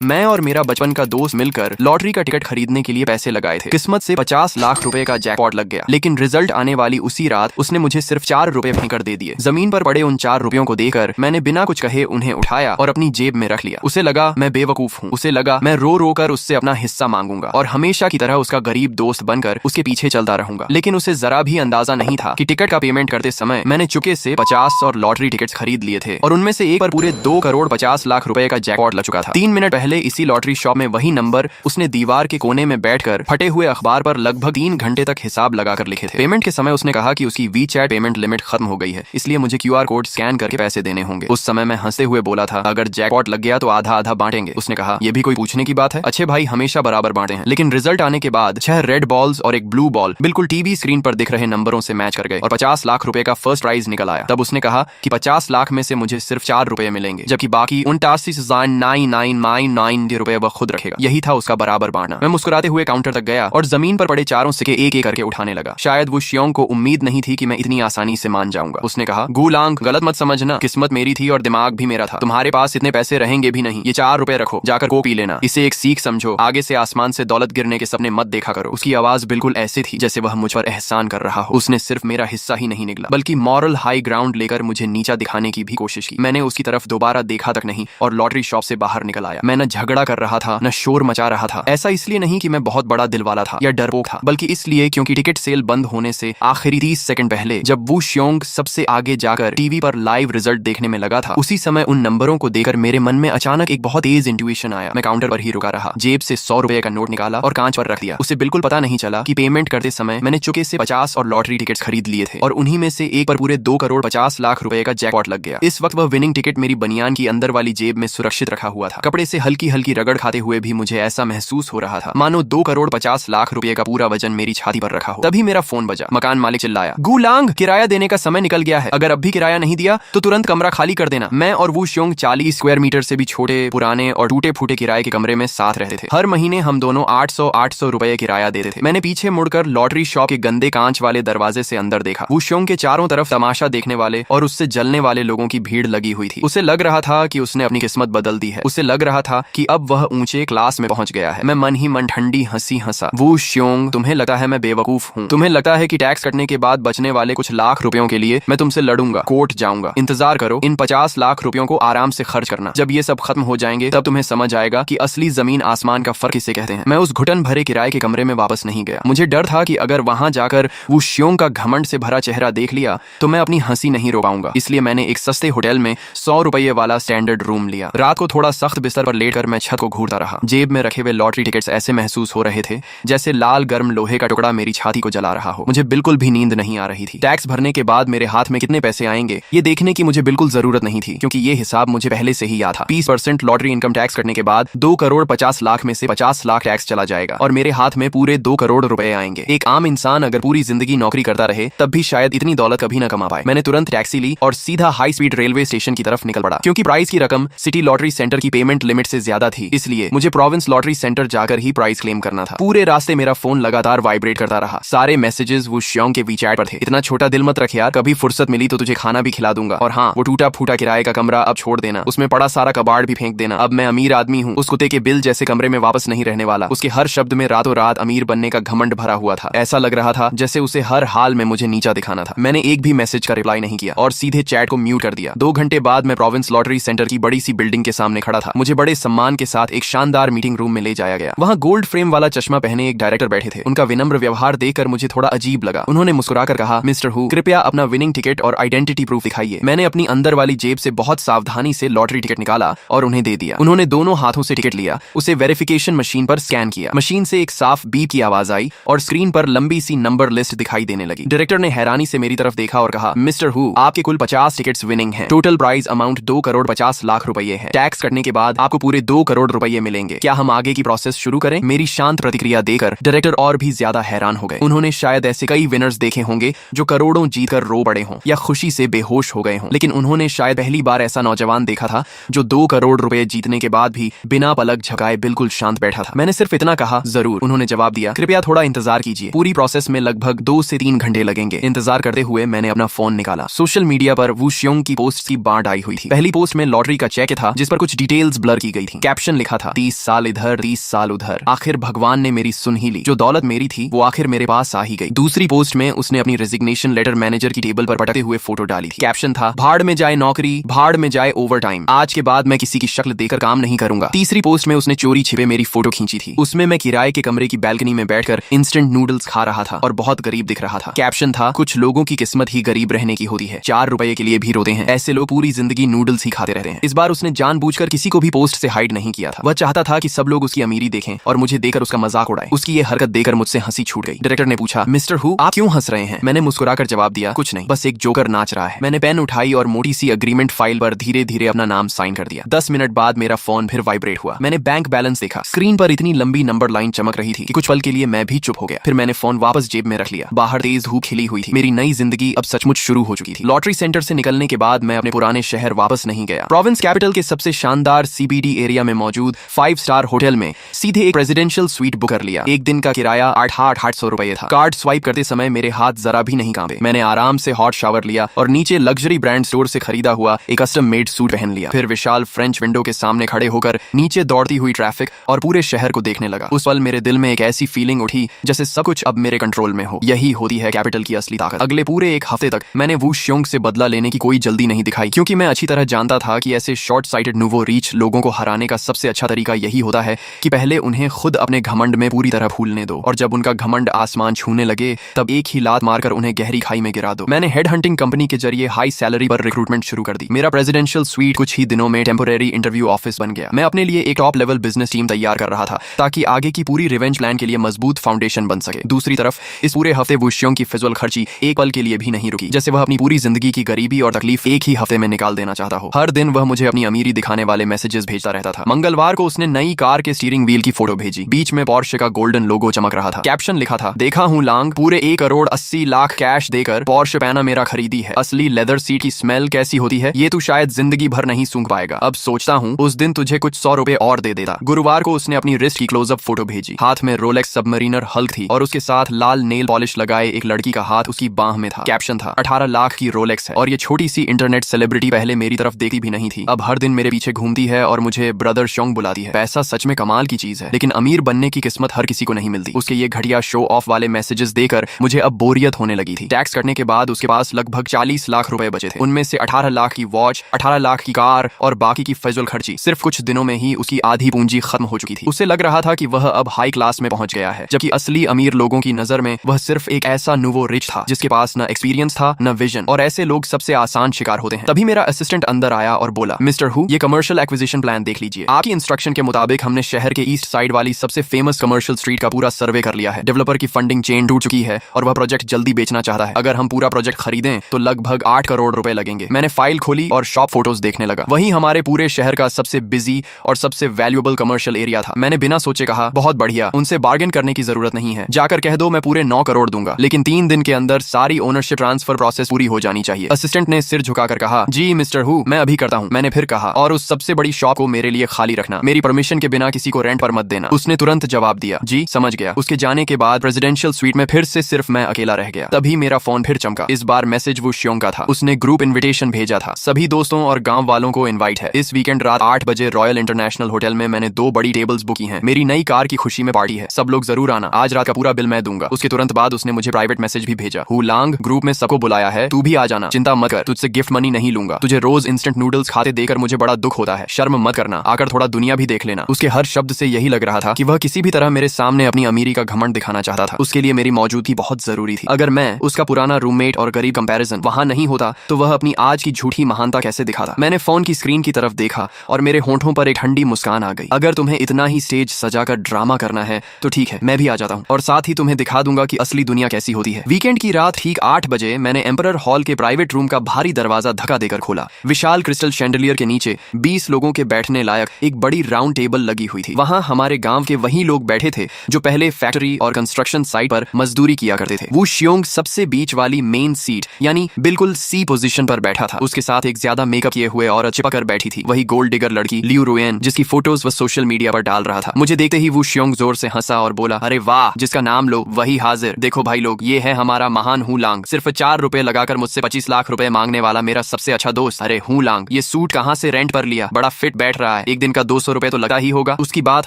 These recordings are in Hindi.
मैं और मेरा बचपन का दोस्त मिलकर लॉटरी का टिकट खरीदने के लिए पैसे लगाए थे। किस्मत से 50 लाख रुपए का जैकपॉट लग गया, लेकिन रिजल्ट आने वाली उसी रात उसने मुझे सिर्फ 4 रुपए फेंकर दे दिए। जमीन पर पड़े उन 4 रुपयों को देखकर मैंने बिना कुछ कहे उन्हें उठाया और अपनी जेब में रख लिया। उसे लगा मैं बेवकूफ हूँ। उसे लगा मैं रो रो कर उससे अपना हिस्सा मांगूंगा और हमेशा की तरह उसका गरीब दोस्त बनकर उसके पीछे चलता रहूंगा। लेकिन उसे जरा भी अंदाजा नहीं था कि टिकट का पेमेंट करते समय मैंने चुके से 50 और लॉटरी टिकट खरीद लिए थे और उनमें से एक पर पूरे 2 करोड़ 50 लाख रुपए का जैकपॉट लग चुका था। 3 मिनट पहले इसी लॉटरी शॉप में वही नंबर उसने दीवार के कोने में बैठकर फटे हुए अखबार पर लगभग 3 घंटे तक हिसाब लगाकर लिखे थे। पेमेंट के समय उसने कहा कि उसकी वीचैट पेमेंट लिमिट खत्म हो गई है, इसलिए मुझे QR कोड स्कैन करके पैसे देने होंगे। उस समय मैं हंसते हुए बोला था, अगर जैकपॉट लग गया तो आधा आधा बांटेंगे। उसने कहा, यह भी कोई पूछने की बात है? अच्छे भाई हमेशा बराबर बांटते हैं। लेकिन रिजल्ट आने के बाद 6 रेड बॉल्स और एक ब्लू बॉल बिल्कुल टीवी स्क्रीन पर दिख रहे नंबरों से मैच कर गए और 50 लाख रुपए का फर्स्ट प्राइज निकल आया। तब उसने कहा कि 50 लाख में से मुझे सिर्फ 4 रुपए मिलेंगे, जबकि बाकी 89,999 रुपए वह खुद रखेगा। यही था उसका बराबर बांटना। मैं मुस्कुराते हुए काउंटर तक गया और जमीन पर पड़े चारों सिक्के एक एक करके उठाने लगा। शायद वो शियोंग को उम्मीद नहीं थी कि मैं इतनी आसानी से मान जाऊंगा। उसने कहा, गुलांग, गलत मत समझना, किस्मत मेरी थी और दिमाग भी मेरा था। तुम्हारे पास इतने पैसे रहेंगे भी नहीं। ये 4 रुपए रखो, जाकर कोक पी लेना। इसे एक सीख समझो। आगे से आसमान से दौलत गिरने के सपने मत देखा करो। उसकी आवाज बिल्कुल ऐसी थी जैसे वह मुझ पर एहसान कर रहा हो। उसने सिर्फ मेरा हिस्सा ही नहीं निकला, बल्कि मॉरल हाई ग्राउंड लेकर मुझे नीचा दिखाने की भी कोशिश की। मैंने उसकी तरफ दोबारा देखा तक नहीं और लॉटरी शॉप से बाहर निकल आया। मैं न झगड़ा कर रहा था न शोर मचा रहा था। ऐसा इसलिए नहीं कि मैं बहुत बड़ा दिल वाला था या डरपोक था, बल्कि इसलिए क्योंकि टिकट सेल बंद होने से आखिरी 30 सेकंड पहले जब वू शियोंग सबसे आगे जाकर टीवी पर लाइव रिजल्ट देखने में लगा था, उसी समय उन नंबरों को देखकर मेरे मन में अचानक एक बहुत तेज इंट्यूशन आया। मैं काउंटर पर ही रुका रहा, जेब से 100 रुपए का नोट निकाला और कांच पर रख दिया। उसे बिल्कुल पता नहीं चला कि पेमेंट करते समय मैंने चुके से 50 और लॉटरी टिकट्स खरीद लिए थे और उन्हीं में से एक पर पूरे 2 करोड़ 50 लाख रुपए का जैकपॉट लग गया। इस वक्त वह विनिंग टिकट मेरी बनियान की अंदर वाली जेब में सुरक्षित रखा हुआ था। कपड़े से हल्की हल्की रगड़ खाते हुए भी मुझे ऐसा महसूस हो रहा था मानो 2 करोड़ 50 लाख रुपए का पूरा वजन मेरी छाती पर रखा हो। तभी मेरा फोन बजा। मकान मालिक चिल्लाया, गुलांग, किराया देने का समय निकल गया है। अगर अब भी किराया नहीं दिया तो तुरंत कमरा खाली कर देना। मैं और वू शियोंग 40 स्क्वायर मीटर से भी छोटे, पुराने और टूटे फूटे किराए के कमरे में साथ रहते थे। हर महीने हम दोनों 800 रुपए किराया देते थे। मैंने पीछे मुड़कर लॉटरी शॉप के गंदे कांच वाले दरवाजे से अंदर देखा। वू शियोंग के चारों तरफ तमाशा देखने वाले और उससे जलने वाले लोगों की भीड़ लगी हुई थी। उसे लग रहा था कि उसने अपनी किस्मत बदल दी है। उसे लग रहा था कि अब वह ऊंचे क्लास में पहुंच गया है। मैं मन ही मन ठंडी हंसी हंसा। वू शियोंग, तुम्हें लगता है मैं बेवकूफ हूँ? तुम्हें लगता है कि टैक्स कटने के बाद बचने वाले कुछ लाख रुपयों के लिए मैं तुमसे लड़ूंगा, कोर्ट जाऊंगा? इंतजार करो, इन 50 लाख रुपयों को आराम से खर्च करना। जब ये सब खत्म हो जाएंगे तब तुम्हें समझ आएगा कि असली जमीन आसमान का फर्क किसे कहते हैं। मैं उस घुटन भरे किराए के कमरे में वापस नहीं गया। मुझे डर था कि अगर वहां जाकर वो शियोंग का घमंड से भरा चेहरा देख लिया तो मैं अपनी हंसी नहीं रो पाऊंगा। इसलिए मैंने एक सस्ते होटल में 100 रुपये वाला स्टैंडर्ड रूम लिया। रात को थोड़ा सख्त बिस्तर पर लेटकर मैं छत को घूरता रहा। जेब में रखे हुए लॉटरी टिकट्स ऐसे महसूस हो रहे थे जैसे लाल गर्म लोहे का टुकड़ा मेरी छाती को जला रहा हो। मुझे बिल्कुल भी नींद नहीं आ रही थी। टैक्स भरने के बाद मेरे हाथ में कितने पैसे आएंगे ये देखने की मुझे बिल्कुल जरूरत नहीं थी, क्योंकि ये हिसाब मुझे पहले से ही याद था। 20% लॉटरी इनकम टैक्स करने के बाद 2 करोड़ 50 लाख में से 50 लाख टैक्स चला जाएगा और मेरे हाथ में पूरे 2 करोड़ रुपए आएंगे। एक आम इंसान अगर पूरी जिंदगी नौकरी करता रहे तब भी शायद इतनी दौलत कभी न कमा पाए। मैंने तुरंत टैक्सी ली और सीधा हाई स्पीड रेलवे स्टेशन की तरफ निकल पड़ा। क्योंकि प्राइस की रकम सिटी लॉटरी सेंटर की पेमेंट लिमिट से ज्यादा थी, इसलिए मुझे प्रोविंस लॉटरी सेंटर जाकर ही प्राइस क्लेम करना था। पूरे रास्ते मेरा फोन लगातार वाइब्रेट करता रहा। सारे मैसेजेस वो शियोंग के वीचैट पर थे। इतना छोटा दिल मत रख यार, कभी फुर्सत मिली तो तुझे खाना भी खिला दूंगा। और हाँ, वो टूटा फूटा किराए का कमरा अब छोड़ देना, उसमें पड़ा सारा कबाड़ भी फेंक देना। अब मैं अमीर आदमी हूँ, उस कुत्ते के बिल जैसे कमरे में वापस नहीं रहने वाला। उसके हर शब्द में रातों रात अमीर बनने का घमंड भरा हुआ था। ऐसा लग रहा था जैसे उसे हर हाल में मुझे नीचा दिखाना था। मैंने एक भी मैसेज का रिप्लाई नहीं किया और सीधे चैट को म्यूट कर दिया। 2 घंटे बाद मैं प्रोविंस लॉटरी सेंटर की बड़ी सी बिल्डिंग के सामने खड़ा था। मुझे बड़े सम्मान के साथ एक शानदार मीटिंग रूम में ले जाया गया। वहाँ गोल्ड फ्रेम वाला चश्मा पहने एक डायरेक्टर बैठे थे। उनका विनम्र व्यवहार देखकर मुझे थोड़ा अजीब लगा। उन्होंने मुस्कुराकर कहा, मिस्टर हु, कृपया अपना विनिंग टिकट और आइडेंटिटी प्रूफ दिखाइए। मैंने अपनी अंदर वाली जेब से बहुत सावधानी से लॉटरी टिकट निकाला और उन्हें दे दिया। उन्होंने दोनों हाथों से टिकट लिया, उसे वेरिफिकेशन मशीन पर स्कैन किया। मशीन से एक साफ बीप की आवाज आई और स्क्रीन पर लंबी सी नंबर लिस्ट दिखाई देने लगी। डायरेक्टर ने हैरानी से मेरी तरफ देखा और कहा, मिस्टर हु, आपके कुल 50 टिकट्स विनिंग हैं। Total prize amount 2 crore 50 lakh रुपए है। टैक्स कटने के बाद आपको पूरे 2 करोड़ रुपए मिलेंगे। क्या हम आगे की प्रोसेस शुरू करें? मेरी शांत प्रतिक्रिया देकर डायरेक्टर और भी ज्यादा हैरान हो गए। उन्होंने शायद ऐसे कई विनर्स देखे होंगे जो करोड़ों जीतकर रो पड़े हों या खुशी से बेहोश हो गए हों, लेकिन उन्होंने शायद पहली बार ऐसा नौजवान देखा था जो 2 करोड़ रुपए जीतने के बाद भी बिना पलक झपकाए बिल्कुल शांत बैठा था। मैंने सिर्फ इतना कहा, जरूर। उन्होंने जवाब दिया, कृपया थोड़ा इंतजार कीजिए, पूरी प्रोसेस में लगभग 2 से 3 घंटे लगेंगे। इंतजार करते हुए मैंने अपना फोन निकाला। सोशल मीडिया पर वू शियोंग की पोस्ट की बाढ़ आई हुई थी। पहली पोस्ट में लॉटरी का चेक था जिस पर कुछ डिटेल्स ब्लर की गई थी। कैप्शन लिखा था 30 साल इधर 30 साल उधर, आखिर भगवान ने मेरी सुन ही ली, जो दौलत मेरी थी वो आखिर मेरे पास आ ही गई। दूसरी पोस्ट में उसने अपनी रेजिग्नेशन लेटर मैनेजर की टेबल पर पटकते हुए फोटो डाली थी। कैप्शन था भाड़ में जाए नौकरी, भाड़ में जाए ओवरटाइम, आज के बाद मैं किसी की शक्ल देकर काम नहीं करूंगा। तीसरी पोस्ट में उसने चोरी छिपे मेरी फोटो खींची थी, उसमें मैं किराए के कमरे की बैल्कनी में बैठकर इंस्टेंट नूडल्स खा रहा था और बहुत गरीब दिख रहा था। कैप्शन था कुछ लोगों की किस्मत ही गरीब रहने की होती है, 4 रुपए के लिए भी रोते हैं, ऐसे लोग पूरी जिंदगी नूडल्स ही खाते रहते हैं। इस बार उसने जानबूझकर किसी को भी पोस्ट से हाइड नहीं किया था, वह चाहता था कि सब लोग उसकी अमीरी देखें और मुझे देकर उसका मजाक उड़ाए। उसकी ये हरकत देकर मुझसे हंसी छूट गई। डायरेक्टर ने पूछा मिस्टर हु आप क्यों हंस रहे हैं? मैंने मुस्कुराकर जवाब दिया कुछ नहीं, बस एक जोकर नाच रहा है। मैंने पेन उठाई और मोटी सी अग्रीमेंट फाइल पर धीरे धीरे अपना नाम साइन कर दिया। 10 मिनट बाद मेरा फोन फिर वाइब्रेट हुआ। मैंने बैंक बैलेंस देखा, स्क्रीन पर इतनी लंबी नंबर लाइन चमक रही थी कि कुछ पल के लिए मैं भी चुप हो गया। फिर मैंने फोन वापस जेब में रख लिया। बाहर तेज धूप खिली हुई थी, मेरी नई जिंदगी अब सचमुच शुरू हो चुकी थी। लॉटरी सेंटर से निकलने के बाद मैं अपने पुराने शहर वापस नहीं गया। प्रोविंस कैपिटल के सबसे शानदार सीबीडी एरिया में मौजूद 5 स्टार होटल में सीधे एक प्रेसिडेंशियल स्वीट बुक कर लिया। एक दिन का किराया 800 रुपए था। कार्ड स्वाइप करते समय मेरे हाथ जरा भी नहीं कांपे। मैंने आराम से हॉट शावर लिया और नीचे लग्जरी ब्रांड स्टोर से खरीदा हुआ एक कस्टम मेड सूट पहन लिया। फिर विशाल फ्रेंच विंडो के सामने खड़े होकर नीचे दौड़ती हुई ट्रैफिक और पूरे शहर को देखने लगा। उस पल मेरे दिल में एक ऐसी फीलिंग उठी जैसे सब कुछ अब मेरे कंट्रोल में हो। यही होती है कैपिटल की असली ताकत। अगले पूरे एक हफ्ते तक मैंने वू श्योंग से बदला लेने की कोई जल्दी नहीं दिखाई, क्योंकि मैं अच्छी तरह जानता था कि ऐसे शॉर्ट साइटेड नूवो रीच लोगों को हराने का सबसे अच्छा तरीका यही होता है कि पहले उन्हें खुद अपने घमंड में पूरी तरह भूलने दो, और जब उनका घमंड आसमान छूने लगे तब एक ही लात मारकर उन्हें गहरी खाई में गिरा दो। मैंने हेड हंटिंग कंपनी के जरिए हाई सैलरी पर रिक्रूटमेंट शुरू कर दी। मेरा प्रेसिडेंशियल स्वीट कुछ ही दिनों में टेम्पोरेरी इंटरव्यू ऑफिस बन गया। मैं अपने लिए एक टॉप लेवल बिजनेस टीम तैयार कर रहा था ताकि आगे की पूरी रिवेंज प्लान के लिए मजबूत फाउंडेशन बन सके। दूसरी तरफ इस पूरे हफ्ते वू श्योंग की फिजूल खर्ची एक पल के लिए भी नहीं रुकी, जैसे वह अपनी पूरी जिंदगी की गरीबी और तकलीफ एक ही हफ्ते में निकाल देना चाहता हो। हर दिन वह मुझे अपनी अमीरी दिखाने वाले मैसेजेस भेजता रहता था। मंगलवार को उसने नई कार के स्टीयरिंग व्हील की फोटो भेजी, बीच में पोर्शे का गोल्डन लोगो चमक रहा था। कैप्शन लिखा था देखा हूं लांग, पूरे 1 करोड़ 80 लाख कैश देकर पोर्शे पैनामेरा खरीदी है। असली लेदर सीट की स्मेल कैसी होती है ये तू शायद जिंदगी भर नहीं सूंघ पाएगा। अब सोचता हूँ उस दिन तुझे कुछ 100 रुपए और दे देता। गुरुवार को उसने अपनी रिस्ट की क्लोजअप फोटो भेजी, हाथ में रोलेक्स सबमरीनर हल्क थी और उसके साथ लाल नेल पॉलिश लगाए एक लड़की का हाथ उसकी बाह में था। कैप्शन था 18 लाख की रोलेक्स है और ये छोटी सी इंटरनेट सेलिब्रिटी पहले मेरी तरफ देखती भी नहीं थी, अब हर दिन मेरे पीछे घूमती है और मुझे ब्रदर श्योंग बुलाती है। पैसा सच में कमाल की चीज है, लेकिन अमीर बनने की किस्मत हर किसी को नहीं मिलती। उसके ये घटिया शो ऑफ वाले मैसेजेस देकर मुझे अब बोरियत होने लगी थी। टैक्स कटने के बाद उसके पास लगभग 40 लाख रुपए बचे थे। उनमें से 18 लाख की वॉच, 18 लाख की कार और बाकी की फजूल खर्ची। सिर्फ कुछ दिनों में ही उसकी आधी पूंजी खत्म हो चुकी थी। उसे लग रहा था कि वह अब हाई क्लास में पहुंच गया है, जबकि असली अमीर लोगों की नजर में वह सिर्फ एक ऐसा नूवो रिच था जिसके पास न एक्सपीरियंस था न विजन, और ऐसे लोग सबसे आसान शिकार होते हैं। तभी मेरा असिस्टेंट अंदर आया और बोला मिस्टर हु ये कमर्शियल एक्विजिशन प्लान देख लीजिए। आपकी इंस्ट्रक्शन के मुताबिक हमने शहर के ईस्ट साइड वाली सबसे फेमस कमर्शियल स्ट्रीट का पूरा सर्वे कर लिया है। डेवलपर की फंडिंग चेन टूट चुकी है और वह प्रोजेक्ट जल्दी बेचना चाहता है। अगर हम पूरा प्रोजेक्ट खरीदें तो लगभग 8 करोड़ रुपए लगेंगे। मैंने फाइल खोली और शॉप फोटोज देखने लगा। वही हमारे पूरे शहर का सबसे बिजी और सबसे वैल्यूएबल कमर्शियल एरिया था। मैंने बिना सोचे कहा बहुत बढ़िया, उनसे बार्गेन करने की जरूरत नहीं है, जाकर कह दो मैं पूरे 9 करोड़ दूंगा, लेकिन 3 दिन के अंदर सारी ओनरशिप ट्रांसफर प्रोसेस पूरी हो जानी चाहिए। असिस्टेंट ने सिर झुकाकर कहा जी मिस्टर हु मैं अभी करता हूँ। मैंने फिर कहा और उस सबसे बड़ी शॉप को मेरे लिए खाली रखना, मेरी परमिशन के बिना किसी को रेंट पर मत देना। उसने तुरंत जवाब दिया जी समझ गया। उसके जाने के बाद प्रेसिडेंशियल स्वीट में फिर से सिर्फ मैं अकेला रह गया। तभी मेरा फोन फिर चमका। इस बार मैसेज वू श्योंग का था। उसने ग्रुप इन्विटेशन भेजा था, सभी दोस्तों और गांव वालों को इनवाइट है। इस वीकेंड रात 8 बजे रॉयल इंटरनेशनल होटल में मैंने 2 बड़ी टेबल्स बुक की हैं। मेरी नई कार की खुशी में पार्टी है, सब लोग जरूर आना। आज रात का पूरा बिल मैं दूंगा। उसके तुरंत बाद उसने मुझे प्राइवेट मैसेज भी भेजा, हु लांग ग्रुप में सबको बुलाया है, तू भी आ जाना, चिंता मत कर, तुझसे गिफ्ट मनी नहीं लूंगा। तुझे रोज इंस्टेंट नूडल्स खाते देकर मुझे बड़ा दुख होता है, शर्म मत करना, आकर थोड़ा दुनिया भी देख लेना। उसके हर शब्द से यही लग रहा था कि वह किसी भी तरह मेरे सामने अपनी अमीरी का घमंड दिखाना चाहता था। उसके लिए मेरी मौजूदगी बहुत जरूरी थी। अगर मैं उसका पुराना रूममेट और गरीब कंपैरिजन वहां नहीं होता तो वह अपनी आज की झूठी महानता कैसे दिखाता। मैंने फोन की स्क्रीन की तरफ देखा और मेरे होंठों पर एक ठंडी मुस्कान आ गई। अगर तुम्हें इतना ही स्टेज सजाकर ड्रामा करना है तो ठीक है, मैं भी आ जाता हूँ और साथ ही तुम्हें दिखा दूंगा कि असली दुनिया कैसी होती है। वीकेंड की रात ठीक 8 बजे मैंने एम्परर हॉल के प्राइवेट रूम का भारी दरवाजा धक्का देकर खोला। विशाल क्रिस्टल शैंडलियर के नीचे 20 लोगों के बैठने लायक एक बड़ी राउंड टेबल लगी हुई थी। वहां हमारे गांव के वही लोग बैठे थे जो पहले फैक्ट्री और कंस्ट्रक्शन साइट पर मजदूरी किया करते थे। वू श्योंग सबसे बीच वाली मेन सीट यानी बिल्कुल सी पोजीशन पर बैठा था। उसके साथ एक ज्यादा मेकअप किए हुए औरत चिपकर बैठी थी, वही गोल्ड डिगर लड़की लियू रुएन जिसकी फोटोज वह सोशल मीडिया पर डाल रहा था। मुझे देखते ही वू श्योंग जोर से हंसा और बोला अरे वाह, जिसका नाम लो वही हाजिर। देखो भाई लोग, ये है हमारा महान हु लांग, सिर्फ 4 रुपए लगाकर मुझसे 25 लाख रुपए मांगने वाला मेरा सबसे अच्छा दोस्त। अरे हु लांग, ये सूट कहाँ से रेंट पर लिया, बड़ा फिट बैठ रहा रहा है, एक दिन का 200 रुपए तो लगा ही होगा। उसकी बात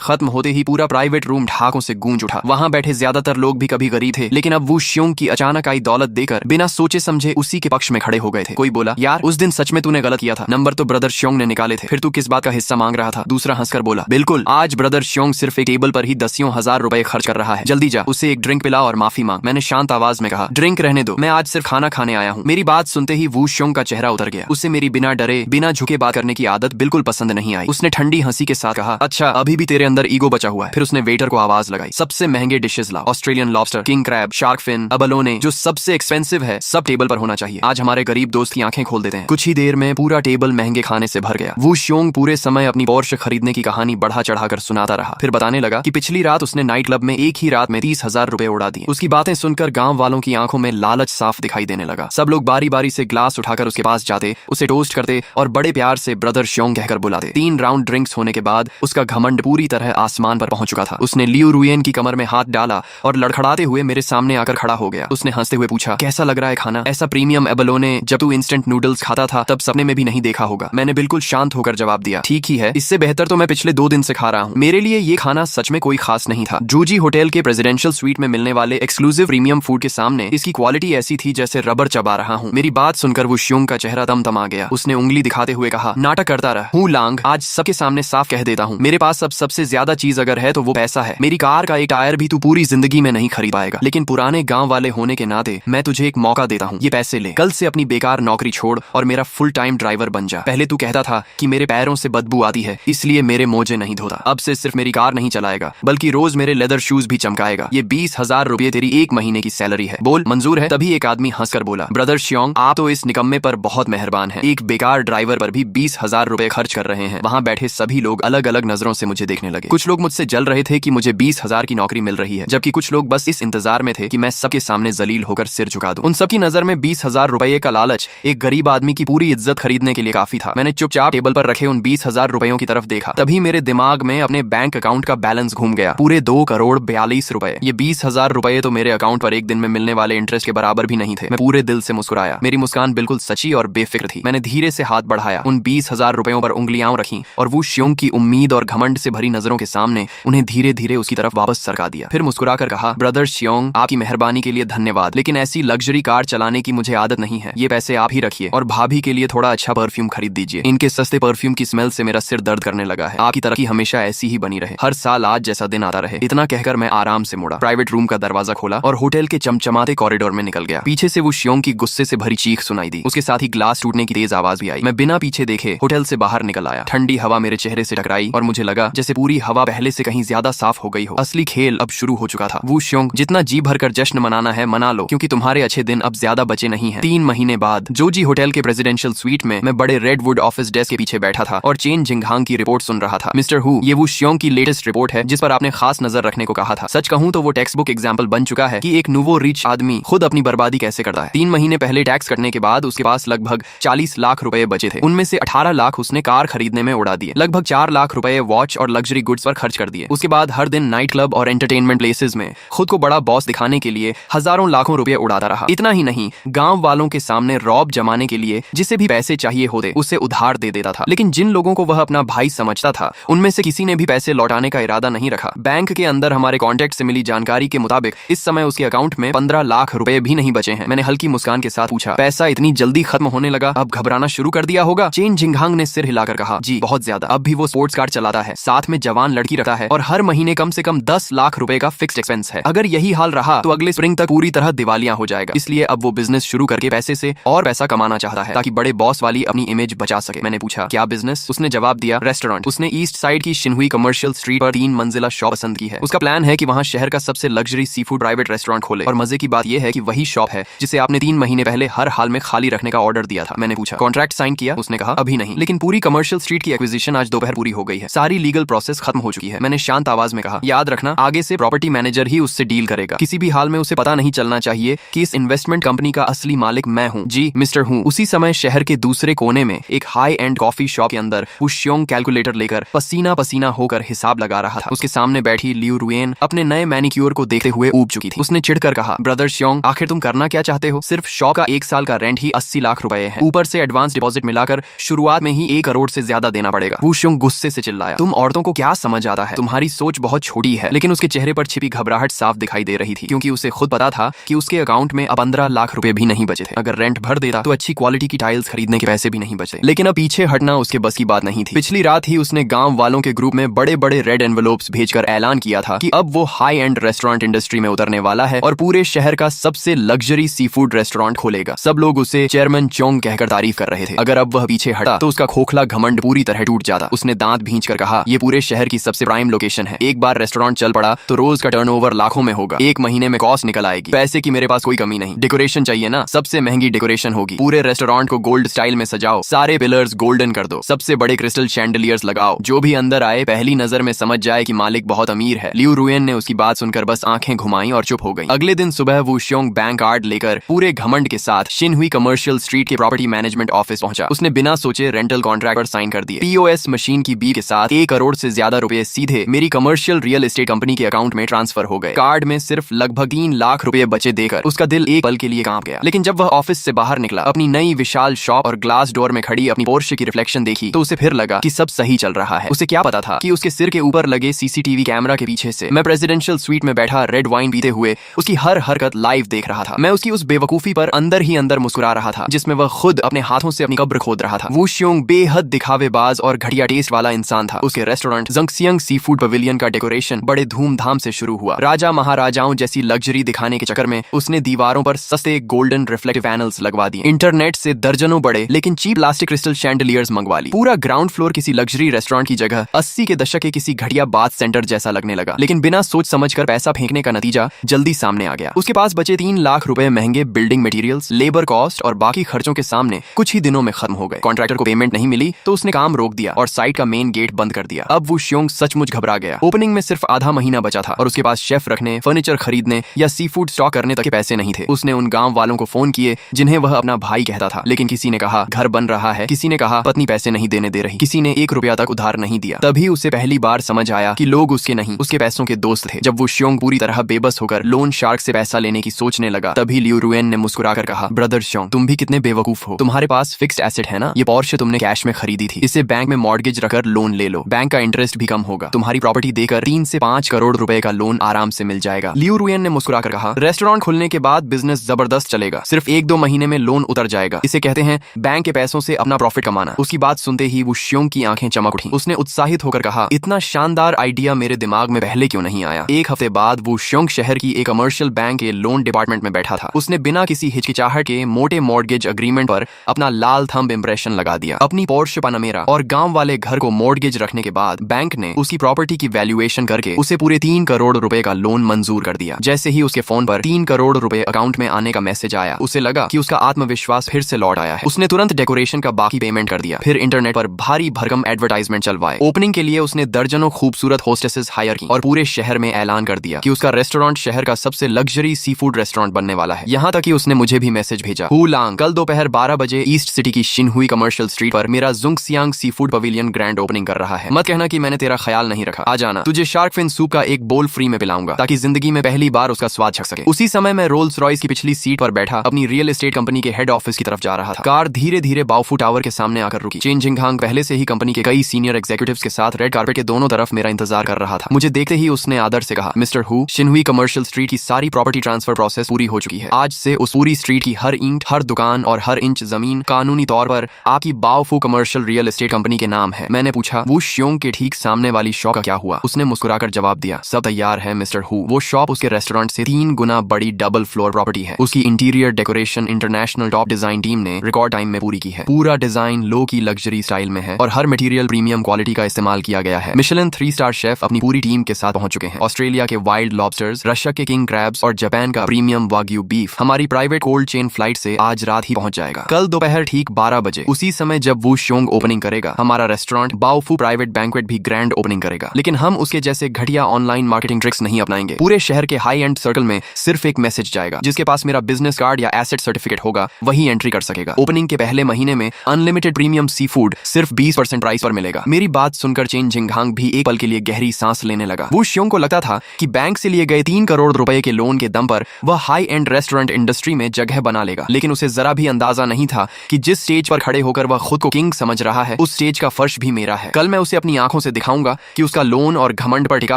खत्म होते ही पूरा प्राइवेट रूम ढाकों से गूंज उठा। वहां बैठे ज्यादातर लोग भी कभी गरीब थे, लेकिन अब वो श्योंग की अचानक आई दौलत देकर बिना सोचे समझे उसी के पक्ष में खड़े हो गए थे। कोई बोला, यार उस दिन सच में तूने गलत किया था, नंबर तो ब्रदर श्योंग ने निकाले थे, फिर तू किस बात का हिस्सा मांग रहा था? दूसरा हंसकर बोला, बिल्कुल, आज ब्रदर श्योंग सिर्फ एक टेबल पर ही दसियों हजार रुपए खर्च कर रहा है, जल्दी जा उसे एक ड्रिंक पिला और माफी मांग। मैंने शांत आवाज में कहा, ड्रिंक रहने दो, मैं आज सिर्फ खाना खाने आया हूँ। मेरी बात सुनते ही वू श्योंग का चेहरा उतर गया। उसे मेरी बिना डरे बिना झुके बात करने की आदत बिल्कुल पसंद नहीं आई। उसने ठंडी हंसी के साथ कहा, अच्छा अभी भी तेरे अंदर ईगो बचा हुआ है। फिर उसने वेटर को आवाज लगाई, सबसे महंगे डिशेस लाओ, Australian lobster, king crab, shark fin, abalone, जो सबसे एक्सपेंसिव है सब टेबल पर होना चाहिए। आज हमारे गरीब दोस्त की आंखें खोल देते हैं। कुछ ही देर में पूरा टेबल महंगे खाने से भर गया। वू श्योंग पूरे समय अपनी पोर्श खरीदने की कहानी बढ़ा चढ़ाकर सुनाता रहा। फिर बताने लगा कि पिछली रात उसने नाइट क्लब में एक ही रात में 30,000 रुपए उड़ा दिए। उसकी बातें सुनकर गांव वालों की आंखों में लालच साफ दिखाई देने लगा। सब लोग बारी बारी से ग्लास उठाकर उसके पास जाते, उसे टोस्ट करते और बड़े प्यार से ब्रदर श्योंग कहकर बुलाते। 3 राउंड ड्रिंक्स होने के बाद उसका घमंड पूरी तरह आसमान पर पहुंच चुका था। उसने लियू रुयेन की कमर में हाथ डाला और लड़खड़ाते हुए मेरे सामने आकर खड़ा हो गया। उसने हंसते हुए पूछा, कैसा लग रहा है खाना? ऐसा प्रीमियम एबलोने जब तू इंस्टेंट नूडल्स खाता था तब सपने में भी नहीं देखा होगा। मैंने बिल्कुल शांत होकर जवाब दिया, ठीक ही है, इससे बेहतर तो मैं पिछले 2 दिन से खा रहा हूँ। मेरे लिए ये खाना सच में कोई खास नहीं था। जूजी होटल के प्रेसिडेंशियल स्वीट में मिलने वाले एक्सक्लूसिव प्रीमियम फूड के सामने इसकी क्वालिटी ऐसी थी जैसे रबर चबा रहा हूँ। मेरी बात सुनकर वो श्योंग का चेहरा तमतमा गया। उसने उंगली दिखाते हुए कहा, नाटक करता रहा हूँ लांग, आज सबके सामने साफ कह देता हूँ, मेरे पास अब सबसे ज्यादा चीज अगर है तो वो पैसा है। मेरी कार का एक टायर भी तू पूरी जिंदगी में नहीं खरीद पाएगा, लेकिन पुराने गांव वाले होने के नाते मैं तुझे एक मौका देता हूँ। ये पैसे ले, कल से अपनी बेकार नौकरी छोड़ और मेरा फुल टाइम ड्राइवर बन जा। पहले तू कहता था कि मेरे पैरों से बदबू आती है इसलिए मेरे मोजे नहीं धोता। अब से सिर्फ मेरी कार नहीं चलाएगा बल्कि रोज मेरे लेदर शूज भी चमकाएगा। ये 20,000 रुपए तेरी 1 महीने की सैलरी है, बोल मंजूर है? तभी एक आदमी हंसकर बोला, ब्रदर श्योंग आप तो इस निकम्मे पर बहुत मेहरबान हैं। एक बेकार ड्राइवर पर भी 20,000 रुपए खर्च कर रहे हैं। वहाँ बैठे सभी लोग अलग अलग नजरों से मुझे देखने लगे। कुछ लोग मुझसे जल रहे थे कि मुझे 20,000 की नौकरी मिल रही है, जबकि कुछ लोग बस इस इंतजार में थे कि मैं सबके सामने जलील होकर सिर झुका दूं। उन सबकी नजर में 20,000 रुपए का लालच एक गरीब आदमी की पूरी इज्जत खरीदने के लिए काफी था। मैंने चुपचाप टेबल पर रखे उन 20,000 रुपयों की तरफ देखा। तभी मेरे दिमाग में अपने बैंक अकाउंट का बैलेंस घूम गया, पूरे 2 करोड़ 42 रुपए। ये 20,000 रुपए तो मेरे अकाउंट पर एक दिन में मिलने वाले इंटरेस्ट के बराबर भी नहीं थे। मैं पूरे दिल से मुस्कुराया। मेरी मुस्कान बिल्कुल सच्ची और बेफिक्र थी। मैंने धीरे से हाथ बढ़ाया, उन 20,000 रुपयों पर उंगलियां रखी और वो श्योंग की उम्मीद और घमंड से भरी नजरों के सामने उन्हें धीरे धीरे उसकी तरफ वापस सरका दिया। फिर मुस्कुराकर कहा, ब्रदर श्योंग आपकी मेहरबानी के लिए धन्यवाद, लेकिन ऐसी लग्जरी कार चलाने की मुझे आदत नहीं है। ये पैसे आप ही रखिए और भाभी के लिए थोड़ा अच्छा परफ्यूम खरीद दीजिए। इनके सस्ते परफ्यूम की स्मेल से मेरा सिर दर्द करने लगा है। आपकी तरक्की हमेशा ऐसी ही बनी रहे, हर साल आज जैसा दिन आता रहे। इतना कहकर मैं आराम से मुड़ा, प्राइवेट रूम का दरवाजा खोला और होटल के चमचमाते कॉरिडोर में निकल गया। पीछे से वो श्योंग की गुस्से से भरी चीख सुनाई दी। उसके साथ ही ग्लास टूटने की तेज आवाज भी आई। मैं बिना पीछे देखे होटल से बाहर निकल आया। ठंडी हवा मेरे चेहरे से टकराई और मुझे लगा जैसे पूरी हवा पहले से कहीं ज्यादा साफ हो गई हो। असली खेल अब शुरू हो चुका था। वो श्योंग, जितना जी भरकर जश्न मनाना है मना लो, क्योंकि तुम्हारे अच्छे दिन अब ज्यादा बचे नहीं हैं। 3 महीने बाद जोजी होटल के प्रेसिडेंशियल स्वीट में मैं बड़े रेडवुड ऑफिस डेस्क के पीछे बैठा था और चेन जिंगहांग की रिपोर्ट सुन रहा था। मिस्टर हु, ये वो श्योंग की लेटेस्ट रिपोर्ट है जिस पर आपने खास नजर रखने को कहा था। सच कहूं तो वो टेक्स्ट बुक एग्जाम्पल बन चुका है कि एक नूवो रिच आदमी खुद अपनी बर्बादी कैसे करता है। 3 महीने पहले टैक्स कटने के बाद उसके पास लगभग 40 लाख रुपए बचे थे। उनमें से 18 लाख उसने कार खरीदने में उड़ा दिए। लगभग 4 लाख रुपए वॉच और लग्जरी गुड्स पर खर्च कर दिए। उसके बाद हर दिन नाइट क्लब और एंटरटेनमेंट प्लेसेस में खुद को बड़ा बॉस दिखाने के लिए हजारों लाखों रुपए उड़ाता रहा। इतना ही नहीं, गांव वालों के सामने रौब जमाने के लिए जिसे भी पैसे चाहिए होते उसे उधार दे देता था। लेकिन जिन लोगों को वह अपना भाई समझता था उनमें से किसी ने भी पैसे लौटाने का इरादा नहीं रखा। बैंक के अंदर हमारे कॉन्टेक्ट से मिली जानकारी के मुताबिक इस समय उसके अकाउंट में 15 लाख रुपए भी नहीं बचे हैं। मैंने हल्की मुस्कान के साथ पूछा, पैसा इतनी जल्दी खत्म होने लगा, अब घबराना शुरू कर दिया होगा? चेन जिंगहांग ने सिर हिलाकर कहा, जी बहुत ज्यादा। अब भी वो स्पोर्ट्स कार चलाता है, साथ में जवान लड़की रखता है और हर महीने कम से कम 10 लाख रुपए का फिक्स्ड एक्सपेंस है। अगर यही हाल रहा तो अगले स्प्रिंग तक पूरी तरह दिवालिया हो जाएगा। इसलिए अब वो बिजनेस शुरू करके पैसे से और पैसा कमाना चाहता है ताकि बड़े बॉस वाली अपनी इमेज बचा सके। मैंने पूछा, क्या बिजनेस? उसने जवाब दिया, रेस्टोरेंट। उसने ईस्ट साइड की शिनहुई कमर्शियल स्ट्रीट पर 3 मंजिला शॉप पसंद की है। उसका प्लान है कि वहाँ शहर का सबसे luxury sea food private restaurant खोले। और मजे की बात यह है कि वही शॉप है जिसे आपने 3 महीने पहले हर हाल में खाली रखने का ऑर्डर दिया था। मैंने पूछा, कॉन्ट्रैक्ट साइन किया? उसने कहा, अभी नहीं, लेकिन पूरी कमर्शियल स्ट्रीट की एक्विजिशन आज दोपहर पूरी हो गई है। सारी लीगल प्रोसेस खत्म हो चुकी है। मैंने शांत आवाज में कहा, याद रखना आगे से प्रॉपर्टी मैनेजर ही उससे डील करेगा। किसी भी हाल में उसे पता नहीं चलना चाहिए कि इस इन्वेस्टमेंट कंपनी का असली मालिक मैं हूँ। जी मिस्टर हूँ। उसी समय शहर के दूसरे कोने में एक हाई एंड कॉफी शॉप के अंदर वो श्योंग कैलकुलेटर लेकर पसीना पसीना होकर हिसाब लगा रहा था। उसके सामने बैठी लियू रुयेन अपने नए मैनिक्योर को देखते हुए ऊब चुकी थी। उसने चिढ़कर कहा, ब्रदर श्योंग, आखिर तुम करना क्या चाहते हो? सिर्फ शॉप का 1 साल का रेंट ही 80 लाख रुपए है। ऊपर से एडवांस डिपॉजिट मिलाकर शुरुआत में ही 1 करोड़ से ज्यादा देना पड़ेगा। पड़ेगा। वू श्योंग गुस्से से चिल्लाया, तुम औरतों को क्या समझ आता है, तुम्हारी सोच बहुत छोटी है। लेकिन उसके चेहरे पर छिपी घबराहट साफ दिखाई दे रही थी, क्योंकि उसे खुद पता था कि उसके अकाउंट में अब 15 लाख रुपए भी नहीं बचे थे। अगर रेंट भर देता तो अच्छी क्वालिटी की टाइल्स खरीदने के पैसे भी नहीं बचे। लेकिन अब पीछे हटना उसके बस की बात नहीं थी। पिछली रात ही उसने गांव वालों के ग्रुप में बड़े बड़े रेड एनवेलोप्स भेजकर ऐलान किया था कि अब वो हाई एंड रेस्टोरेंट इंडस्ट्री में उतरने वाला है और पूरे शहर का सबसे लग्जरी सी फूड रेस्टोरेंट खोलेगा। सब लोग उसे चेयरमैन चोंग कहकर तारीफ कर रहे थे। अगर अब वह पीछे हटा तो उसका खोखला घमंड पूरी तरह टूट जाता। उसने दांत भींचकर कहा, ये पूरे शहर की सबसे प्राइम लोकेशन है। एक बार रेस्टोरेंट चल पड़ा तो रोज का टर्नओवर लाखों में होगा। एक महीने में कॉस्ट निकल आएगी। पैसे की मेरे पास कोई कमी नहीं। डेकोरेशन चाहिए ना, सबसे महंगी डेकोरेशन होगी। पूरे रेस्टोरेंट को गोल्ड स्टाइल में सजाओ, सारे पिलर्स गोल्डन कर दो, सबसे बड़े क्रिस्टल शैंडलियर्स लगाओ। जो भी अंदर आए पहली नजर में समझ जाए कि मालिक बहुत अमीर है। लियू रुएन ने उसकी बात सुनकर बस आंखें घुमाई और चुप हो गई। अगले दिन सुबह वू श्योंग बैंक कार्ड लेकर पूरे घमंड के साथ शिनहुई कमर्शियल स्ट्रीट के प्रॉपर्टी मैनेजमेंट ऑफिस पहुंचा। उसने बिना सोचे रेंटल कॉन्ट्रैक्ट पर साइन कर दिए। पीओएस मशीन की बी के साथ 1 करोड़ से ज्यादा रुपए सीधे मेरी कमर्शियल रियल एस्टेट कंपनी के अकाउंट में ट्रांसफर हो गए। कार्ड में सिर्फ लगभग 3 लाख रुपए बचे देकर उसका दिल एक पल के लिए कांप गया। लेकिन जब वह ऑफिस से बाहर निकला, अपनी नई विशाल शॉप और ग्लास डोर में खड़ी अपनी पोर्शे की रिफ्लेक्शन देखी तो उसे फिर लगा कि सब सही चल रहा है। उसे क्या पता था कि उसके सिर के ऊपर लगे सीसीटीवी कैमरा के पीछे से मैं प्रेसिडेंशियल स्वीट में बैठा रेड वाइन पीते हुए उसकी हर हरकत लाइव देख रहा था। मैं उसकी उस बेवकूफी पर अंदर ही अंदर मुस्कुरा रहा था जिसमें वह खुद अपने हाथों से अपनी कब्र खोद रहा था। वू श्योंग बेहद दिखावेबाज और घटिया टेस्ट वाला इंसान था। उसके रेस्टोरेंट जंगसियांग सी फूड पवेलियन का डेकोरेशन बड़े धूमधाम से शुरू हुआ। राजा महाराजाओं जैसी लग्जरी दिखाने के चक्कर में उसने दीवारों पर सस्ते गोल्डन रिफ्लेक्टिव पैनल्स लगवा दिए। इंटरनेट से दर्जनों बड़े लेकिन चीप प्लास्टिक क्रिस्टल शैंडलियर्स मंगवा ली। पूरा ग्राउंड फ्लोर किसी लग्जरी रेस्टोरेंट की जगह 80 के दशक के किसी घटिया बाथ सेंटर जैसा लगने लगा। लेकिन बिना सोच समझकर पैसा फेंकने का नतीजा जल्दी सामने आ गया। उसके पास बचे 3 लाख रुपए महंगे बिल्डिंग मटेरियल्स, लेबर कॉस्ट और बाकी खर्चों के सामने कुछ ही दिनों में खत्म हो गए। कॉन्ट्रैक्टर को पेमेंट नहीं मिली तो उसने काम रोक दिया और साइट का मेन गेट बंद कर दिया। अब वो श्योंग सचमुच घबरा गया। ओपनिंग में सिर्फ आधा महीना बचा था और उसके पास शेफ रखने, फर्नीचर खरीदने या सी फूड स्टॉक करने तक के पैसे नहीं थे। उसने उन गांव वालों को फोन किए जिन्हें वह अपना भाई कहता था, लेकिन किसी ने कहा घर बन रहा है, किसी ने कहा पत्नी पैसे नहीं देने दे रही, किसी ने 1 रुपया तक उधार नहीं दिया। तभी उसे पहली बार समझ आया कि लोग उसके नहीं उसके पैसों के दोस्त थे। जब वो श्योंग पूरी तरह बेबस होकर लोन शार्क से पैसा लेने की सोचने लगा, तभी लियू रुएन ने मुस्कुराकर कहा, ब्रदर श्योंग, तुम भी कितने बेवकूफ हो। तुम्हारे पास फिक्स्ड एसेट है ना, ये पोर्शे तुमने कैश में खरीदी थी, इसे बैंक में मॉर्गेज रखकर लोन ले लो, बैंक का इंटरेस्ट भी कम होगा, तुम्हारी प्रॉपर्टी देकर 3 से 5 करोड़ रुपए का लोन आराम से मिल जाएगा। लियू रुएन ने मुस्कुराकर कहा, रेस्टोरेंट खुलने के बाद बिजनेस जबरदस्त चलेगा, सिर्फ 1-2 महीने में लोन उतर जाएगा, इसे कहते हैं बैंक के पैसों से अपना प्रॉफिट कमाना। उसकी बात सुनते ही वो श्योंग की आंखें चमक उठी। उसने उत्साहित होकर कहा, इतना शानदार आइडिया मेरे दिमाग में पहले क्यों नहीं आया। 1 हफ्ते बाद वो श्योंग शहर की एक कमर्शियल बैंक के लोन डिपार्टमेंट में बैठा था। उसने बिना किसी हिचकिचाहट के मोटे मॉर्गेज अग्रीमेंट पर अपना लाल थंब इंप्रेशन लगा दिया। अपनी पोर्शे पनामेरा और गांव वाले घर को मॉर्गेज रखने के बाद बैंक ने उसकी प्रॉपर्टी की वैल्यूएशन करके उसे पूरे 3 करोड़ रुपए का लोन मंजूर कर दिया। जैसे ही उसके फोन पर 3 करोड़ रुपए अकाउंट में आने का मैसेज आया, उसे लगा कि उसका आत्मविश्वास फिर से लौट आया है। उसने तुरंत डेकोरेशन का बाकी पेमेंट कर दिया, फिर इंटरनेट पर भारी भरकम एडवर्टाइजमेंट चलवाए। ओपनिंग के लिए उसने दर्जनों खूबसूरत होस्टेसेस हायर की और पूरे शहर में ऐलान कर दिया कि उसका रेस्टोरेंट शहर का सबसे लग्जरी सी फूड रेस्टोरेंट बनने वाला है। यहाँ तक कि उसने मुझे भी मैसेज भेजा, हू लांग, कल दोपहर 12 बजे ईस्ट सिटी की शिनहुई कमर्शियल स्ट्रीट पर मेरा जुंगसियांग sea food pavilion grand opening कर रहा है। मत कहना कि मैंने तेरा ख्याल नहीं रखा, आ जाना, तुझे शार्क फिन सूप का एक बोल फ्री में पिलाऊंगा ताकि जिंदगी में पहली बार उसका स्वाद चख सके। उसी समय मैं रोल्स रॉयस की पिछली सीट पर बैठा अपनी रियल एस्टेट कंपनी के हेड ऑफिस की तरफ जा रहा था। कार धीरे धीरे बाओफू टावर के सामने आकर रुकी। चेन जिंगहांग पहले से ही कंपनी के कई सीनियर एग्जीक्यूटिव्स के साथ रेड कार्पेट के दोनों तरफ मेरा इंतजार कर रहा था। मुझे देखते ही उसने आदर से कहा, मिस्टर हु, शिनहुई कमर्शियल स्ट्रीट की सारी प्रॉपर्टी ट्रांसफर प्रोसेस पूरी हो चुकी है। आज से उस पूरी स्ट्रीट की हर ईंट, हर दुकान और हर इंच जमीन कानूनी तौर पर आपकी बाओफू कमर्शियल रियल एस्टेट कंपनी के नाम है। मैंने पूछा, वो श्योंग के ठीक सामने वाली शॉप का क्या हुआ? उसने मुस्कुराकर जवाब दिया, सब तैयार है मिस्टर हु। वो शॉप उसके रेस्टोरेंट से 3 गुना बड़ी डबल फ्लोर प्रॉपर्टी है। उसकी interior decoration international top design team ने रिकॉर्ड टाइम में पूरी की है। पूरा डिजाइन लो की लग्जरी स्टाइल में है और हर मटेरियल प्रीमियम क्वालिटी का इस्तेमाल किया गया है। मिशेलिन 3 स्टार शेफ अपनी पूरी टीम के साथ पहुंच चुके हैं। ऑस्ट्रेलिया के वाइल्ड लॉबस्टर्स, रशिया के किंग क्रैब्स और जापान का प्रीमियम वाग्यू बीफ हमारी प्राइवेट कोल्ड चेन फ्लाइट से आज रात ही पहुंच जाएगा। कल दोपहर ठीक 12 बजे उसी समय जब वो श्योंग ओपनिंग करेगा, हमारा रेस्टोरेंट बाओफू प्राइवेट बैंक्वेट भी ग्रैंड ओपनिंग करेगा। लेकिन हम उसके जैसे घटिया ऑनलाइन मार्केटिंग ट्रिक्स नहीं अपनाएंगे। पूरे शहर के हाई एंड सर्कल में सिर्फ एक मैसेज जाएगा, जिसके पास मेरा बिजनेस कार्ड या एसेट सर्टिफिकेट होगा वही एंट्री कर सकेगा। ओपनिंग के पहले महीने में अनलिमिटेड प्रीमियम सी फूड सिर्फ 20% प्राइस पर मिलेगा। मेरी बात सुनकर चेन जिंगहांग भी एक पल के लिए गहरी सांस लेने लगा। वो श्योंग को लगता था कि बैंक से लिए गए 3 करोड़ रुपए के लोन के दम पर वह हाई एंड रेस्टोरेंट इंडस्ट्री में जगह बना लेगा। लेकिन उसे जरा भी अंदाजा नहीं था कि जिस स्टेज पर खड़े होकर वह खुद को किंग समझ रहा है, उस स्टेज दहेज का फर्श भी मेरा है। कल मैं उसे अपनी आंखों से दिखाऊंगा कि उसका लोन और घमंड पर टिका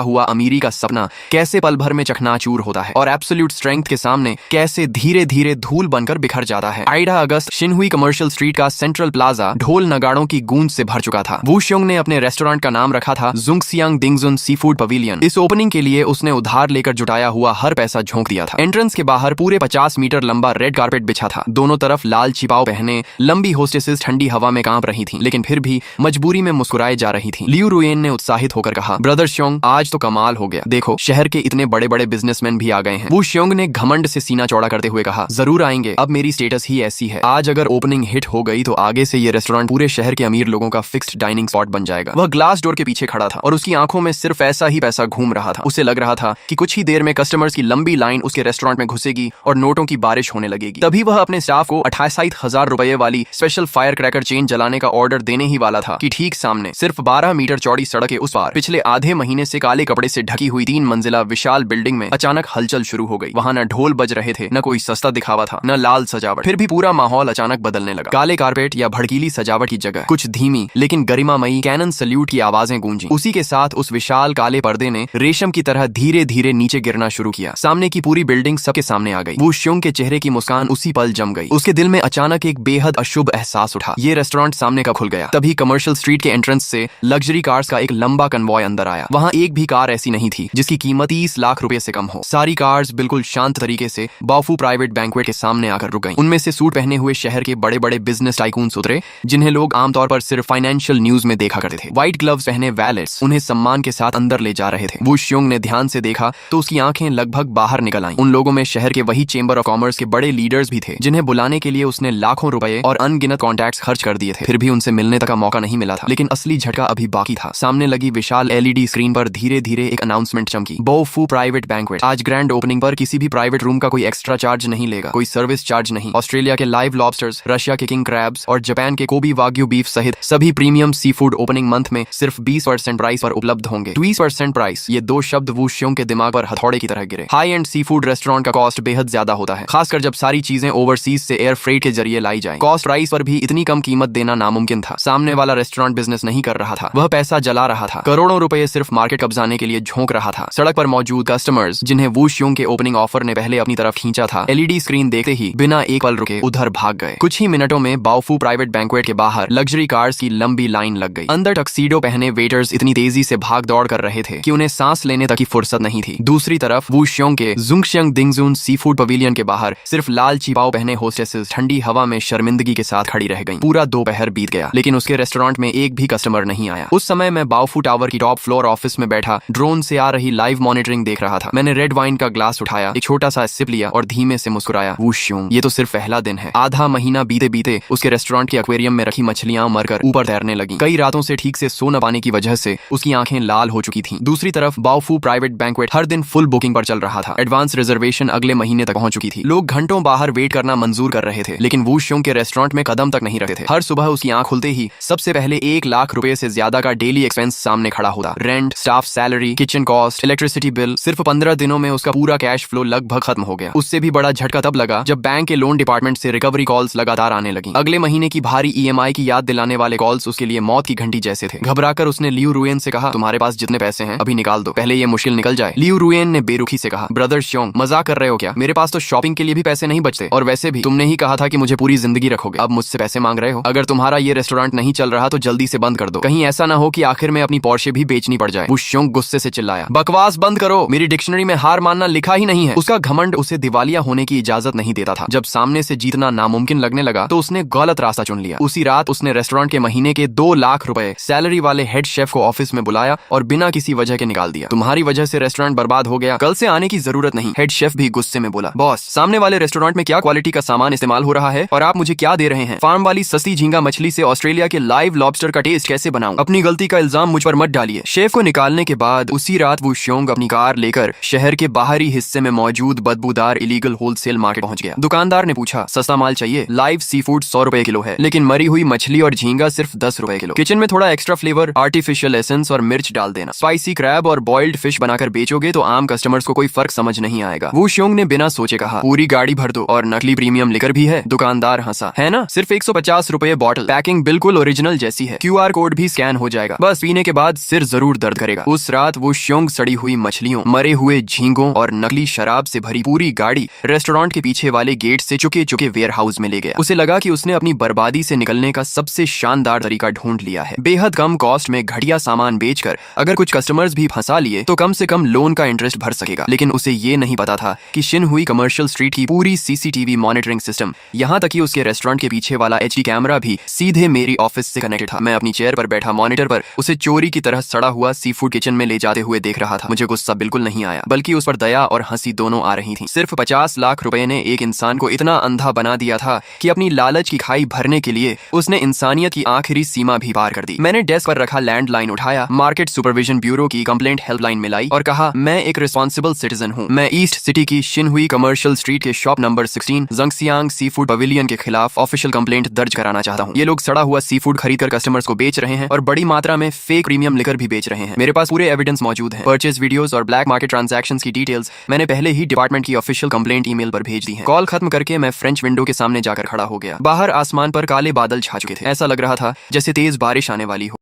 हुआ अमीरी का सपना कैसे पल भर में चकनाचूर होता है और एब्सोल्यूट स्ट्रेंथ के सामने कैसे धीरे धीरे धूल बनकर बिखर जाता है। 8 अगस्त शिनहुई कमर्शियल स्ट्रीट का सेंट्रल प्लाजा ढोल नगाड़ों की गूंज से भर चुका था। वू श्योंग ने अपने रेस्टोरेंट का नाम रखा था जुंगसियांग दिंगजुन सी फूड पवेलियन। इस ओपनिंग के लिए उसने उधार लेकर जुटाया हुआ हर पैसा झोंक दिया था। एंट्रेंस के बाहर पूरे 50 मीटर लंबा रेड कारपेट बिछा था। दोनों तरफ लाल छिपाव पहने लंबी होस्टेसेस ठंडी हवा में कांप रही थीं, लेकिन फिर भी मजबूरी में मुस्कुराए जा रही थीं। लियू रुएन ने उत्साहित होकर कहा, ब्रदर श्योंग, आज तो कमाल हो गया। देखो, शहर के इतने बड़े बड़े बिजनेसमैन भी आ गए हैं। वू श्योंग ने घमंड से सीना चौड़ा करते हुए कहा, जरूर आएंगे, अब मेरी स्टेटस ही ऐसी है। आज अगर ओपनिंग हिट हो गई तो आगे से ये रेस्टोरेंट पूरे शहर के अमीर लोगों का फिक्स्ड डाइनिंग स्पॉट बन जाएगा। वह ग्लास डोर के पीछे खड़ा था और उसकी आंखों में सिर्फ ऐसा ही पैसा घूम रहा था। उसे लग रहा था कि कुछ ही देर में कस्टमर्स की लंबी लाइन उसके रेस्टोरेंट में घुसेगी और नोटों की बारिश होने लगेगी। तभी वह अपने स्टाफ को 68,000 रुपए वाली स्पेशल फायर क्रैकर चेन जलाने का ऑर्डर देने ही वाला था कि ठीक सामने सिर्फ 12 मीटर चौड़ी सड़क के उस पार पिछले आधे महीने से काले कपड़े से ढकी हुई 3 मंजिला विशाल बिल्डिंग में अचानक हलचल शुरू हो गई। वहां न ढोल बज रहे थे, न कोई सस्ता दिखावा था, न लाल सजावट। फिर भी पूरा माहौल अचानक बदलने लगा। काले कारपेट या भड़कीली सजावट की जगह कुछ धीमी लेकिन गरिमामयी कैनन सल्यूट की आवाजें गूंजी। उसी के साथ उस विशाल काले पर्दे ने रेशम की तरह धीरे धीरे नीचे गिरना शुरू किया। सामने की पूरी बिल्डिंग सबके सामने आ गई। वू श्योंग के चेहरे की मुस्कान उसी पल जम गई। उसके दिल में अचानक एक बेहद अशुभ एहसास उठा। ये रेस्टोरेंट सामने का खुल गया। तभी कमर्शियल स्ट्रीट के एंट्रेंस से लग्जरी कार्स का एक लंबा कन्वॉय अंदर आया। वहां एक भी कार ऐसी नहीं थी जिसकी कीमत 30 लाख रुपए से कम हो। सारी कार्स बिल्कुल शांत तरीके से बाओफू प्राइवेट बैंक्वेट के सामने आकर रुक गईं। उनमें से सूट पहने हुए शहर के बड़े बड़े बिजनेस टाइकून्स उतरे, जिन्हें लोग आमतौर पर सिर्फ फाइनेंशियल न्यूज में देखा करते थे। व्हाइट ग्लव्स पहने वैलेट्स उन्हें सम्मान के साथ अंदर ले जा रहे थे। वू श्योंग ने ध्यान से देखा तो उसकी आंखें लगभग बाहर निकल आईं। उन लोगों में शहर के वही चेंबर ऑफ कॉमर्स के बड़े लीडर्स भी थे जिन्हें बुलाने के लिए उसने लाखों रुपए और अनगिनत कॉन्टैक्ट्स खर्च कर दिए थे। फिर भी उनसे मिलने तक का मौका नहीं मिला था। लेकिन असली झटका अभी बाकी था। सामने लगी विशाल LED स्क्रीन पर धीरे धीरे एक अनाउंसमेंट चमकी, बाओफू प्राइवेट बैंक्वेट। आज ग्रैंड ओपनिंग पर किसी भी प्राइवेट रूम का कोई एक्स्ट्रा चार्ज नहीं लेगा, कोई सर्विस चार्ज नहीं। ऑस्ट्रेलिया के लाइव लॉबस्टर्स, रशिया के किंग क्रैब्स और जापान के कोबी वाग्यू बीफ सहित सभी premium sea food opening month में सिर्फ 20% प्राइस पर उपलब्ध होंगे। 20% प्राइस, ये दो शब्द वू श्योंग के दिमाग पर हथौड़े की तरह गिरे। High end seafood restaurant का कॉस्ट बेहद ज्यादा होता है, खासकर जब सारी चीजें ओवरसीज से एयर फ्रेट के जरिए लाई जाए। कॉस्ट प्राइस पर भी इतनी कम कीमत देना नामुमकिन था। सामने वाला रेस्टोरेंट बिजनेस नहीं कर रहा था, वह पैसा जला रहा था। करोड़ों रुपए सिर्फ मार्केट कब्जाने के लिए झोंक रहा था। सड़क पर मौजूद कस्टमर्स, जिन्हें वू श्योंग के ओपनिंग ऑफर ने पहले अपनी तरफ खींचा था, LED स्क्रीन देखते ही बिना एक पल रुके उधर भाग गए। कुछ ही मिनटों में बाओफू प्राइवेट बैंक्वेट के बाहर लग्जरी कार्स की लंबी लाइन लग गई। अंदर टक्सीडो पहने वेटर्स इतनी तेजी से भाग दौड़ कर रहे थे कि उन्हें सांस लेने तक की फुर्सत नहीं थी। दूसरी तरफ वू श्योंग के जुंगशियांग दिंगजुन सी फूड पवेलियन के बाहर सिर्फ लाल छिपाव पहने होस्टेसेस ठंडी हवा में शर्मिंदगी के साथ खड़ी रह गईं। पूरा दोपहर बीत गया, लेकिन उसके रेस्टोरेंट में एक भी कस्टमर नहीं आया। उस समय मैं बाओफू टावर की टॉप फ्लोर ऑफिस में बैठा ड्रोन से आ रही लाइव मॉनिटरिंग देख रहा था। मैंने रेड वाइन का ग्लास उठाया, एक छोटा सा सिप लिया और धीमे से मुस्कुराया। वू श्योंग, ये तो सिर्फ पहला दिन है। आधा महीना बीते बीते उसके रेस्टोरेंट के एक्वेरियम में रखी मछलियां मरकर ऊपर तैरने लगी। कई रातों से ठीक से सो न पाने की वजह से उसकी आंखें लाल हो चुकी थीं। दूसरी तरफ बाओफू प्राइवेट बैंक्वेट हर दिन फुल बुकिंग पर चल रहा था। एडवांस रिजर्वेशन अगले महीने तक पहुंच चुकी थी। लोग घंटों बाहर वेट करना मंजूर कर रहे थे, लेकिन वू श्योंग के रेस्टोरेंट में कदम तक नहीं रखते थे। हर सुबह उसकी आंख खुलते ही सबसे पहले 1 लाख रुपए से ज्यादा का डेली एक्सपेंस सामने खड़ा होता। Rent, staff salary, kitchen cost, electricity bill. सिर्फ 15 दिनों में उसका पूरा कैश फ्लो लगभग खत्म हो गया। उससे भी बड़ा झटका तब लगा जब बैंक के लोन डिपार्टमेंट से रिकवरी कॉल्स लगातार आने लगी। अगले महीने की भारी EMI की याद दिलाने वाले कॉल्स उसके लिए मौत की घंटी जैसे थे। घबराकर उसने लियू रुएन से कहा, तुम्हारे पास जितने पैसे हैं अभी निकाल दो, पहले ये मुश्किल निकल जाए। लियू रुएन ने बेरुखी से कहा, ब्रदर श्योंग, मजाक कर रहे हो क्या? मेरे पास तो शॉपिंग के लिए भी पैसे नहीं बचते, और वैसे भी तुमने ही कहा था कि मुझे पूरी जिंदगी रखोगे। अब मुझसे पैसे मांग रहे हो? अगर तुम्हारा ये रेस्टोरेंट नहीं चल रहा तो जल्दी से बंद कर दो, कहीं ऐसा ना हो कि आखिर में अपनी पोर्शे भी बेचनी पड़ जाए। वू श्योंग गुस्से से चिल्लाया, बकवास बंद करो, मेरी डिक्शनरी में हार मानना लिखा ही नहीं है। उसका घमंड उसे दिवालिया होने की इजाजत नहीं देता था। जब सामने से जीतना नामुमकिन लगने लगा तो उसने गलत रास्ता चुन लिया। उसी रात उसने रेस्टोरेंट के महीने के 2 लाख रुपए सैलरी वाले हेड शेफ को ऑफिस में बुलाया और बिना किसी वजह के निकाल दिया। तुम्हारी वजह से रेस्टोरेंट बर्बाद हो गया, कल से आने की जरूरत नहीं। हेड शेफ भी गुस्से में बोला, बॉस, सामने वाले रेस्टोरेंट में क्या क्वालिटी का सामान इस्तेमाल हो रहा है और आप मुझे क्या दे रहे हैं? फार्म वाली सस्ती झींगा मछली से ऑस्ट्रेलिया के लाइव लॉबस्टर का टेस्ट कैसे बनाऊं? अपनी गलती का इल्जाम मुझ पर मत डालिए। शेफ को निकालने के बाद उसी रात वू श्योंग अपनी कार लेकर शहर के बाहरी हिस्से में मौजूद बदबूदार इलीगल होलसेल मार्केट पहुंच गया। दुकानदार ने पूछा, सस्ता माल चाहिए? लाइव सी फूड 100 रुपए किलो है, लेकिन मरी हुई मछली और झींगा सिर्फ 10 रुपए किलो। किचन में थोड़ा एक्स्ट्रा फ्लेवर, आर्टिफिशियल एसेंस और मिर्च डाल देना। स्पाइसी क्रैब और बॉइल्ड फिश बनाकर बेचोगे तो आम कस्टमर्स को कोई फर्क समझ नहीं आएगा। वू श्योंग ने बिना सोचे कहा, पूरी गाड़ी भर दो, और नकली प्रीमियम लिकर भी है। दुकानदार हंसा, है ना? सिर्फ 150 रुपए बॉटल, पैकिंग बिल्कुल ओरिजिनल ओरिजिनल जैसी है। QR कोड भी स्कैन हो जाएगा, बस पीने के बाद सिर जरूर दर्द करेगा। उस रात वो श्योंग सड़ी हुई मछलियों, मरे हुए झींगों और नकली शराब से भरी पूरी गाड़ी रेस्टोरेंट के पीछे वाले गेट से चुके चुके वेयर हाउस में ले गया। उसे लगा कि उसने अपनी बर्बादी से निकलने का सबसे शानदार तरीका ढूंढ लिया है। बेहद कम कॉस्ट में घटिया सामान बेचकर अगर कुछ कस्टमर्स भी फंसा लिए तो कम से कम लोन का इंटरेस्ट भर सकेगा। लेकिन उसे ये नहीं पता था कि शिनहुई कमर्शियल स्ट्रीट की पूरी CCTV मॉनिटरिंग सिस्टम, यहाँ तक कि उसके रेस्टोरेंट के पीछे वाला HD कैमरा भी सीधे मेरी ऑफिस से कनेक्टेड था। मैं अपनी चेयर पर बैठा मॉनिटर पर उसे चोरी की तरह सड़ा हुआ सीफूड किचन में ले जाते हुए देख रहा था। मुझे गुस्सा बिल्कुल नहीं आया, बल्कि उस पर दया और हंसी दोनों आ रही थी। सिर्फ 50 लाख रुपए ने एक इंसान को इतना अंधा बना दिया था कि अपनी लालच की खाई भरने के लिए उसने इंसानियत की आखिरी सीमा भी पार कर दी। मैंने डेस्क पर रखा लैंडलाइन उठाया, मार्केट सुपरविजन ब्यूरो की कंप्लेंट हेल्पलाइन मिलाई और कहा, मैं एक रिस्पॉन्सिबल सिटीजन हूँ। मैं ईस्ट सिटी की शिनहुई कमर्शियल स्ट्रीट के shop number 16 जंगसियांग sea food pavilion के खिलाफ ऑफिशियल कंप्लेंट दर्ज कराना चाहता हूँ। ये लोग सड़ा हुआ सी फूड खरीदकर कस्टमर्स को बेच रहे हैं और बड़ी मात्रा में फेक प्रीमियम लिकर भी बेच रहे हैं। मेरे पास पूरे एविडेंस मौजूद हैं, परचेज वीडियोस और ब्लैक मार्केट ट्रांजैक्शंस की डिटेल्स मैंने पहले ही डिपार्टमेंट की ऑफिशियल कंप्लेंट ईमेल पर भेज दी है। कॉल खत्म करके मैं फ्रेंच विंडो के सामने जाकर खड़ा हो गया। बाहर आसमान पर काले बादल छा चुके थे। ऐसा लग रहा था जैसे तेज बारिश आने वाली हो।